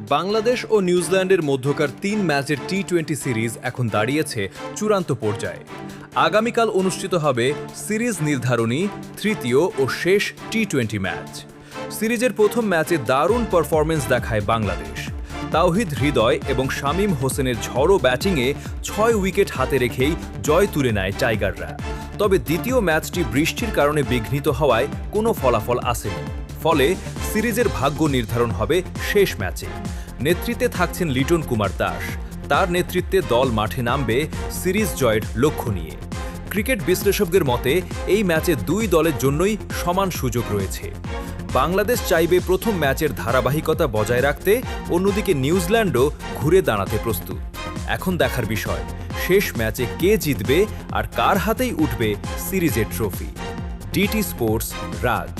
বাংলাদেশ ও নিউজিল্যান্ডের মধ্যকার ৩ ম্যাচের টি-20 সিরিজ এখন দাঁড়িয়েছে চূড়ান্ত পর্যায়ে। আগামীকাল অনুষ্ঠিত হবে সিরিজ নির্ধারণী তৃতীয় ও শেষ টি-20 ম্যাচ। সিরিজের প্রথম ম্যাচে দারুণ পারফরমেন্স দেখায় বাংলাদেশ। তাওহিদ হৃদয় এবং শামীম হোসেনের ঝড়ো ব্যাটিংয়ে ৬ উইকেট হাতে রেখেই জয় তুলে নেয় টাইগাররা। তবে দ্বিতীয় ম্যাচটি বৃষ্টির কারণে বিঘ্নিত হওয়ায় কোনো ফলাফল আসেনি। ফলে সিরিজের ভাগ্য নির্ধারণ হবে শেষ ম্যাচে। নেতৃত্বে থাকছেন লিটন কুমার দাস। তার নেতৃত্বে দল মাঠে নামবে সিরিজ জয়ের লক্ষ্য নিয়ে। ক্রিকেট বিশ্লেষকদের মতে এই ম্যাচে দুই দলের জন্যই সমান সুযোগ রয়েছে। বাংলাদেশ চাইবে প্রথম ম্যাচের ধারাবাহিকতা বজায় রাখতে, অন্যদিকে নিউজিল্যান্ডও ঘুরে দাঁড়াতে প্রস্তুত। এখন দেখার বিষয় শেষ ম্যাচে কে জিতবে আর কার হাতেই উঠবে সিরিজের ট্রফি। ডিটি স্পোর্টস, রাজ।